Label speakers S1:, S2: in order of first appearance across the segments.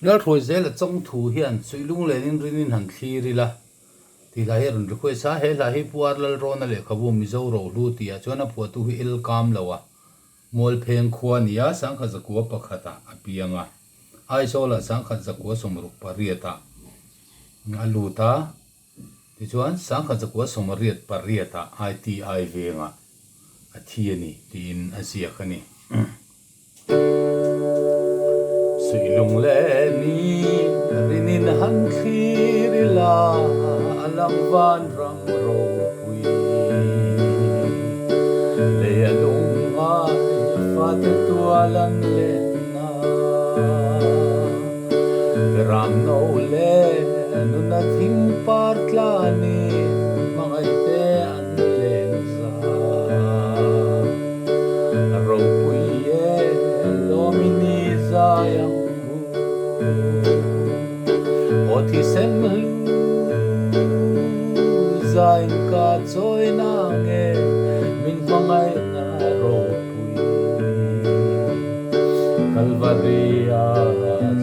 S1: แล้วถอยเจละจงถูเฮียนสุยลุงเลนินรินินหันทีริละที่ละเฮรุนรีควสาเฮละเฮปัวร์ลลโรนัลเลขบุมิโซโรลูติอาจวนปัวตุฮิอิลกามลาวะมอลเพงขวานิยาสังขจักวัวปะขตาอภิยังะไอโซละสังขจักวัวสมรุปปริยตาอลูตาที่ชวนสังขจักวัวสมริยตปริยตาไอทีไอเวงะอาทิยนี่ที่อินอาเซียคันนี่สุยลุงเลนีรินินหันทีริลาอลังวานรังโรปุยเลลุงไอฟาเตตัวลันเลนารามโนเลนุนาทิงปาร์ตลานีมังไอเตอันเลนซาโรปุยเยโลมินีซายัง Oti semlu zain ka choi na nge min mangai na ro pui Calvaria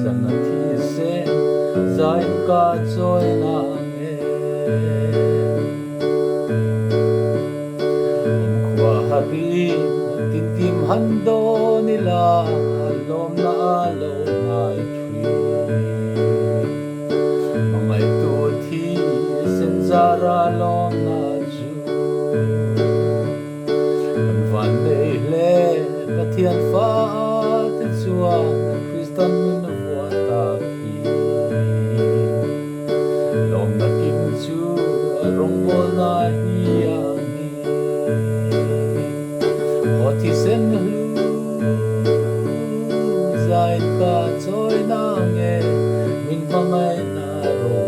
S1: sana thi se zain ka choi na nge kwa hari tin tim hando nila lom na alo nai Zara lom na ju kan van de le pathian fa te chua Christian min wa ta ki lom na kim chu rong bol na hi ani oti sen lu zain ka choi na nge min pangai na ro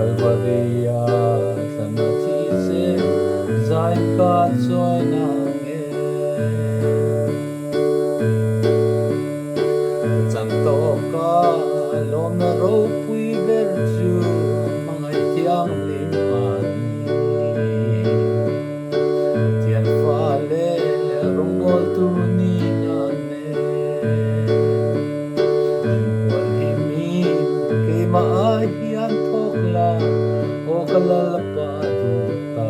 S1: Calvaria sana thi se zain ka choi na nge chan to ka lom na ro pui ber chu mangai thiang lim mani thian fa le rong bol tu ni na ne wal hi mi ke ma hian thok la o kalalapa duta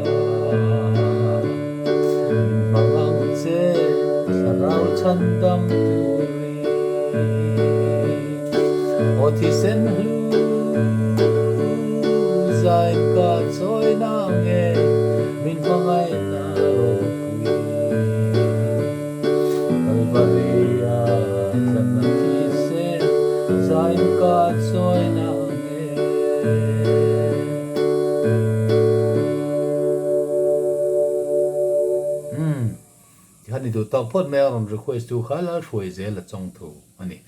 S1: mangang che sarau chandam turi o thi sen hlu zai ka choi na nge min mangai na ro pui Calvaria sana thi se zai ka choi na Hani tu tak pot me aram request tu khala shwe ze la chong thu ani